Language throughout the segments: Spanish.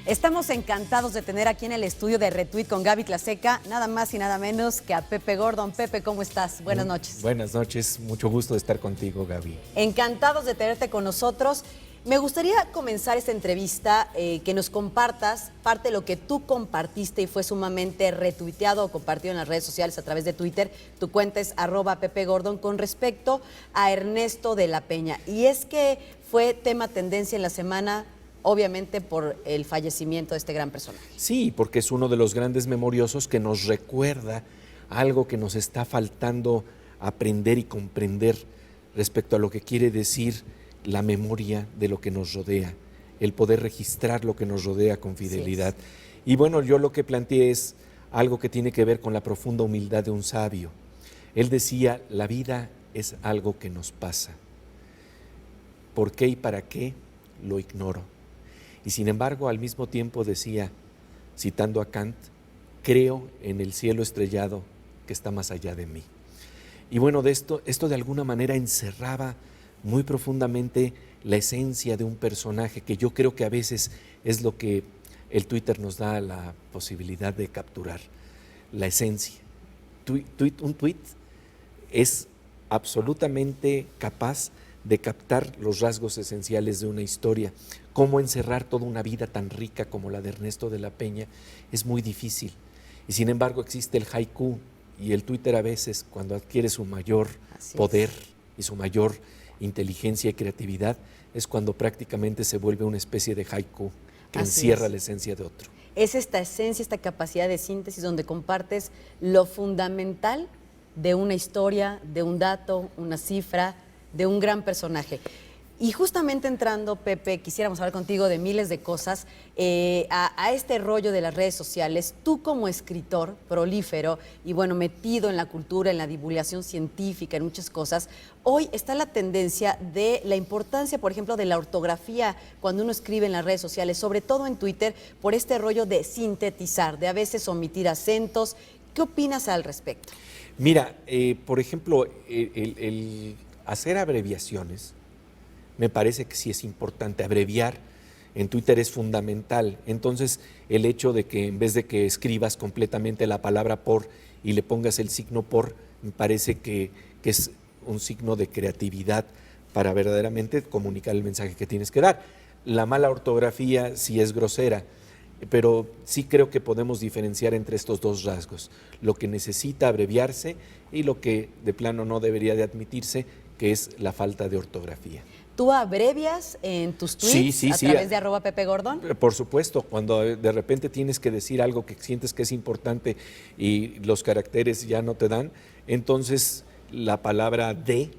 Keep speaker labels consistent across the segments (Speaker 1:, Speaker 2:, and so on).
Speaker 1: Estamos encantados de tener aquí en el estudio de Retweet con Gaby Tlaseca, nada más y nada menos que a Pepe Gordon. Pepe, ¿cómo estás? Buenas noches.
Speaker 2: Buenas noches, mucho gusto de estar contigo, Gaby.
Speaker 1: Encantados de tenerte con nosotros. Me gustaría comenzar esta entrevista que nos compartas parte de lo que tú compartiste y fue sumamente retuiteado o compartido en las redes sociales a través de Twitter. Tu cuenta es @PepeGordon con respecto a Ernesto de la Peña. Y es que fue tema tendencia en la semana, obviamente por el fallecimiento de este gran personaje.
Speaker 2: Sí, porque es uno de los grandes memoriosos que nos recuerda algo que nos está faltando aprender y comprender respecto a lo que quiere decir la memoria de lo que nos rodea, el poder registrar lo que nos rodea con fidelidad. Y bueno, yo lo que planteé es algo que tiene que ver con la profunda humildad de un sabio. Él decía, la vida es algo que nos pasa. ¿Por qué y para qué? Lo ignoro. Y sin embargo, al mismo tiempo decía, citando a Kant, creo en el cielo estrellado que está más allá de mí. Y bueno, esto de alguna manera encerraba muy profundamente la esencia de un personaje, que yo creo que a veces es lo que el Twitter nos da la posibilidad de capturar, la esencia. Un tweet es absolutamente capaz de captar los rasgos esenciales de una historia. Cómo encerrar toda una vida tan rica como la de Ernesto de la Peña es muy difícil. Y sin embargo existe el haiku y el Twitter a veces, cuando adquiere su mayor poder y su mayor inteligencia y creatividad, es cuando prácticamente se vuelve una especie de haiku que encierra la esencia de otro.
Speaker 1: Es esta esencia, esta capacidad de síntesis donde compartes lo fundamental de una historia, de un dato, una cifra, de un gran personaje. Y justamente entrando, Pepe, quisiéramos hablar contigo de miles de cosas, a este rollo de las redes sociales. Tú como escritor prolífero y bueno, metido en la cultura, en la divulgación científica, en muchas cosas, hoy está la tendencia de la importancia, por ejemplo, de la ortografía cuando uno escribe en las redes sociales, sobre todo en Twitter, por este rollo de sintetizar, de a veces omitir acentos. ¿Qué opinas al respecto?
Speaker 2: Mira, por ejemplo, el hacer abreviaciones, me parece que sí es importante. Abreviar en Twitter es fundamental. Entonces, el hecho de que en vez de que escribas completamente la palabra por y le pongas el signo por, me parece que es un signo de creatividad para verdaderamente comunicar el mensaje que tienes que dar. La mala ortografía sí es grosera, pero sí creo que podemos diferenciar entre estos dos rasgos, lo que necesita abreviarse y lo que de plano no debería de admitirse, que es la falta de ortografía.
Speaker 1: ¿Tú abrevias en tus tweets a través de @PepeGordon?
Speaker 2: Por supuesto, cuando de repente tienes que decir algo que sientes que es importante y los caracteres ya no te dan, entonces la palabra de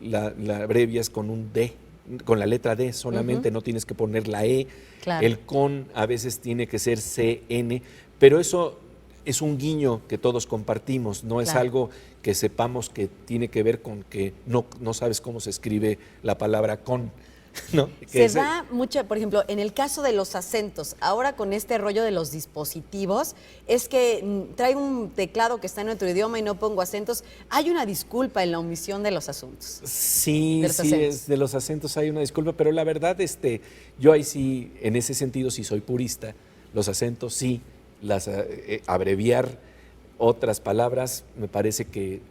Speaker 2: la abrevias con un D, con la letra D solamente, no tienes que poner la E. Claro. El con a veces tiene que ser CN, pero eso es un guiño que todos compartimos, no es algo que sepamos que tiene que ver con que no sabes cómo se escribe la palabra con, ¿no?
Speaker 1: Se da mucho, por ejemplo, en el caso de los acentos, ahora con este rollo de los dispositivos, es que traigo un teclado que está en otro idioma y no pongo acentos. Hay una disculpa en la omisión de los asuntos.
Speaker 2: Sí, de los acentos hay una disculpa, pero la verdad, yo ahí sí, en ese sentido sí soy purista. Los acentos sí, abreviar otras palabras, me parece que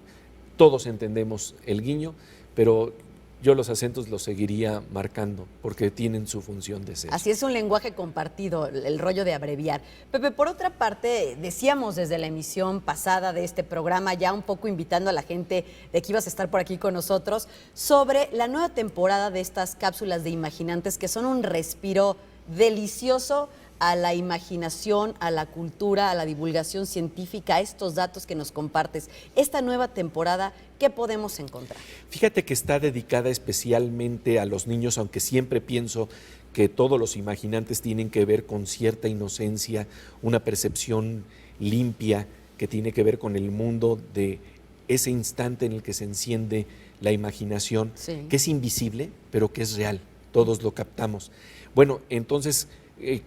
Speaker 2: todos entendemos el guiño, pero yo los acentos los seguiría marcando porque tienen su función de ser.
Speaker 1: Así es, un lenguaje compartido, el rollo de abreviar. Pepe, por otra parte, decíamos desde la emisión pasada de este programa, ya un poco invitando a la gente de que ibas a estar por aquí con nosotros, sobre la nueva temporada de estas cápsulas de Imaginantes, que son un respiro delicioso a la imaginación, a la cultura, a la divulgación científica, a estos datos que nos compartes. Esta nueva temporada, ¿qué podemos encontrar?
Speaker 2: Fíjate que está dedicada especialmente a los niños, aunque siempre pienso que todos los imaginantes tienen que ver con cierta inocencia, una percepción limpia que tiene que ver con el mundo de ese instante en el que se enciende la imaginación,
Speaker 1: Sí.
Speaker 2: que es invisible, pero que es real, todos lo captamos. Bueno, entonces,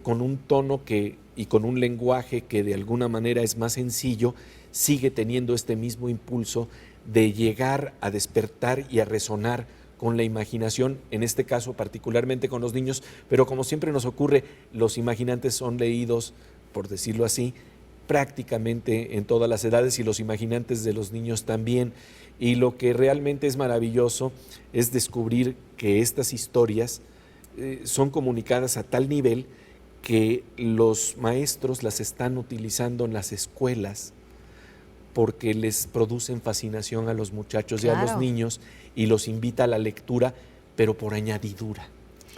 Speaker 2: con un tono y con un lenguaje que de alguna manera es más sencillo, sigue teniendo este mismo impulso de llegar a despertar y a resonar con la imaginación, en este caso particularmente con los niños, pero como siempre nos ocurre, los imaginantes son leídos, por decirlo así, prácticamente en todas las edades y los imaginantes de los niños también. Y lo que realmente es maravilloso es descubrir que estas historias son comunicadas a tal nivel que los maestros las están utilizando en las escuelas porque les producen fascinación a los muchachos y a los niños y los invita a la lectura, pero por añadidura.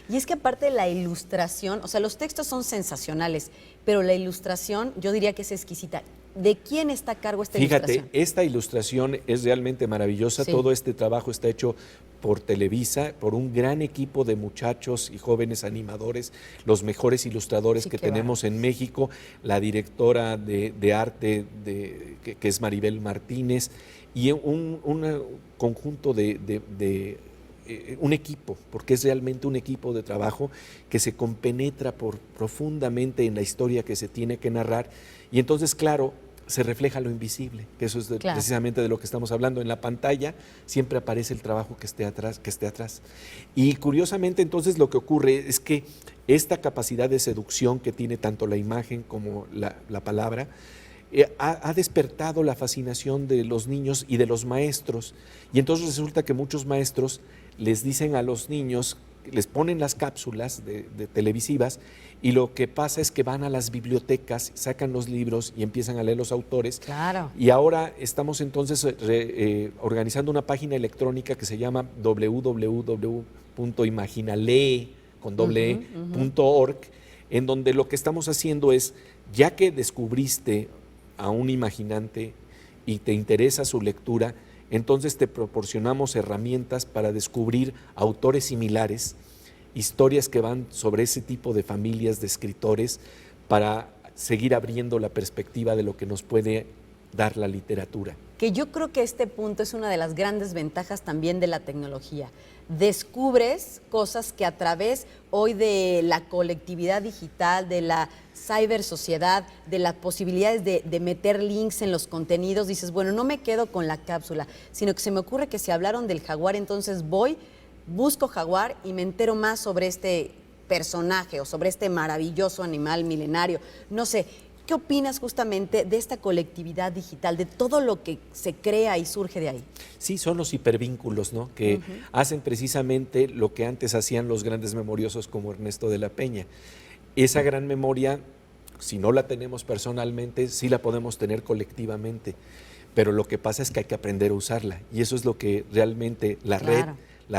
Speaker 1: Y es que aparte de la ilustración, o sea, los textos son sensacionales, pero la ilustración yo diría que es exquisita. ¿De quién está a cargo esta ilustración?
Speaker 2: Fíjate, esta ilustración es realmente maravillosa.
Speaker 1: Sí.
Speaker 2: Todo este trabajo está hecho por Televisa, por un gran equipo de muchachos y jóvenes animadores, los mejores ilustradores que tenemos en México, la directora de arte que es Maribel Martínez, y un conjunto un equipo, porque es realmente un equipo de trabajo que se compenetra profundamente en la historia que se tiene que narrar, y entonces, claro, se refleja lo invisible, que eso es precisamente de lo que estamos hablando. En la pantalla siempre aparece el trabajo que esté atrás. Y curiosamente, entonces, lo que ocurre es que esta capacidad de seducción que tiene tanto la imagen como la palabra, ha despertado la fascinación de los niños y de los maestros. Y entonces resulta que muchos maestros les dicen a los niños, les ponen las cápsulas de televisivas, y lo que pasa es que van a las bibliotecas, sacan los libros y empiezan a leer los autores.
Speaker 1: Claro.
Speaker 2: Y ahora estamos entonces organizando una página electrónica que se llama www.imaginalee.org, en donde lo que estamos haciendo es, ya que descubriste a un imaginante y te interesa su lectura, entonces te proporcionamos herramientas para descubrir autores similares, historias que van sobre ese tipo de familias de escritores, para seguir abriendo la perspectiva de lo que nos puede dar la literatura.
Speaker 1: Que yo creo que este punto es una de las grandes ventajas también de la tecnología. Descubres cosas que a través hoy de la colectividad digital, de la cibersociedad, de las posibilidades de meter links en los contenidos, dices, bueno, no me quedo con la cápsula, sino que se me ocurre que si hablaron del jaguar, entonces busco jaguar y me entero más sobre este personaje o sobre este maravilloso animal milenario. No sé, ¿qué opinas justamente de esta colectividad digital, de todo lo que se crea y surge de ahí?
Speaker 2: Sí, son los hipervínculos, ¿no? Que hacen precisamente lo que antes hacían los grandes memoriosos como Ernesto de la Peña. Esa gran memoria, si no la tenemos personalmente, sí la podemos tener colectivamente, pero lo que pasa es que hay que aprender a usarla, y eso es lo que realmente la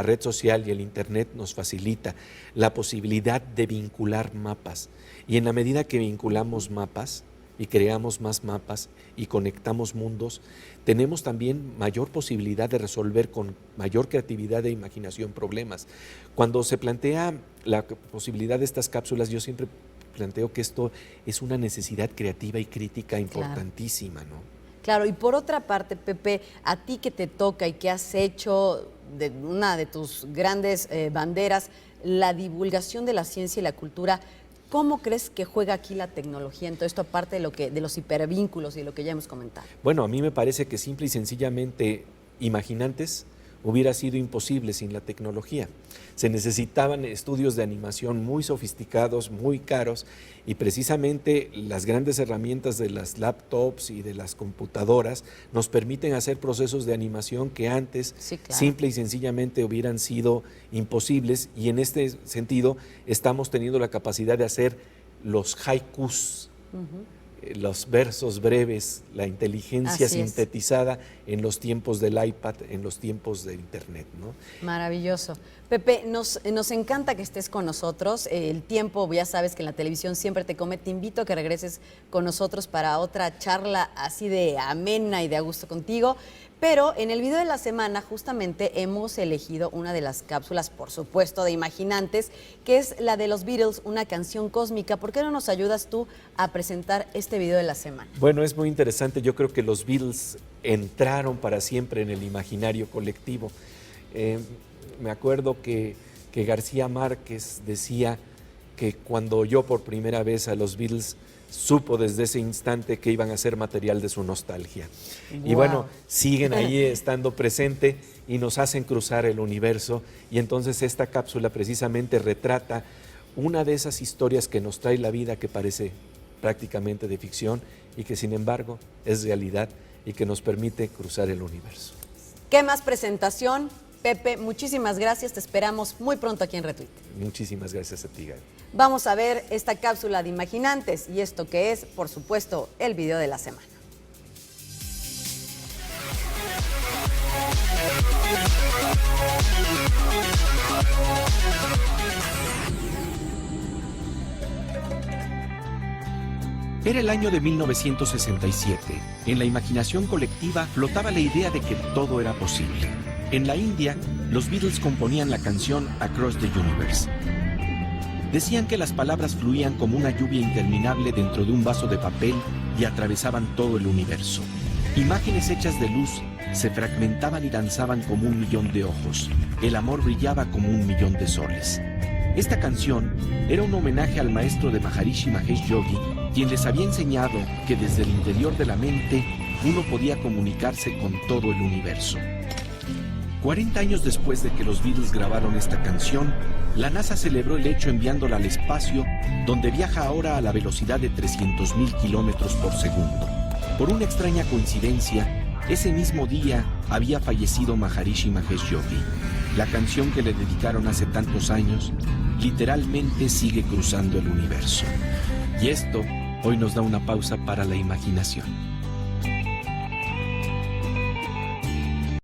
Speaker 2: red social y el internet nos facilita, la posibilidad de vincular mapas. Y en la medida que vinculamos mapas y creamos más mapas y conectamos mundos, tenemos también mayor posibilidad de resolver con mayor creatividad e imaginación problemas. Cuando se plantea la posibilidad de estas cápsulas, yo siempre planteo que esto es una necesidad creativa y crítica importantísima, ¿no?
Speaker 1: Claro, y por otra parte, Pepe, a ti que te toca y que has hecho de una de tus grandes banderas, la divulgación de la ciencia y la cultura, ¿cómo crees que juega aquí la tecnología en todo esto, aparte de los hipervínculos y de lo que ya hemos comentado?
Speaker 2: Bueno, a mí me parece que simple y sencillamente Imaginantes hubiera sido imposible sin la tecnología. Se necesitaban estudios de animación muy sofisticados, muy caros, y precisamente las grandes herramientas de las laptops y de las computadoras nos permiten hacer procesos de animación que antes simple y sencillamente hubieran sido imposibles, y en este sentido estamos teniendo la capacidad de hacer los haikus, los versos breves, la inteligencia
Speaker 1: Así es.
Speaker 2: sintetizada en los tiempos del iPad, en los tiempos de Internet, ¿no?
Speaker 1: Maravilloso. Pepe, nos encanta que estés con nosotros. El tiempo, ya sabes que en la televisión siempre te come. Te invito a que regreses con nosotros para otra charla así de amena y de a gusto contigo. Pero en el video de la semana justamente hemos elegido una de las cápsulas, por supuesto, de Imaginantes, que es la de los Beatles, una canción cósmica. ¿Por qué no nos ayudas tú a presentar este video de la semana?
Speaker 2: Bueno, es muy interesante. Yo creo que los Beatles entraron para siempre en el imaginario colectivo. Me acuerdo que García Márquez decía que cuando oyó por primera vez a los Beatles, supo desde ese instante que iban a ser material de su nostalgia.
Speaker 1: Wow.
Speaker 2: Y bueno, siguen ahí estando presente y nos hacen cruzar el universo. Y entonces esta cápsula precisamente retrata una de esas historias que nos trae la vida, que parece prácticamente de ficción y que sin embargo es realidad y que nos permite cruzar el universo.
Speaker 1: ¿Qué más presentación? Pepe, muchísimas gracias. Te esperamos muy pronto aquí en Retweet.
Speaker 2: Muchísimas gracias a ti, Gaby.
Speaker 1: Vamos a ver esta cápsula de Imaginantes y esto que es, por supuesto, el video de la semana.
Speaker 3: Era el año de 1967. En la imaginación colectiva flotaba la idea de que todo era posible. En la India, los Beatles componían la canción Across the Universe. Decían que las palabras fluían como una lluvia interminable dentro de un vaso de papel y atravesaban todo el universo. Imágenes hechas de luz se fragmentaban y danzaban como 1.000.000 de ojos. El amor brillaba como 1.000.000 de soles. Esta canción era un homenaje al maestro de Maharishi Mahesh Yogi, quien les había enseñado que desde el interior de la mente uno podía comunicarse con todo el universo. 40 años después de que los Beatles grabaron esta canción, la NASA celebró el hecho enviándola al espacio, donde viaja ahora a la velocidad de 300.000 kilómetros por segundo. Por una extraña coincidencia, ese mismo día había fallecido Maharishi Mahesh Yogi. La canción que le dedicaron hace tantos años, literalmente sigue cruzando el universo. Y esto hoy nos da una pausa para la imaginación.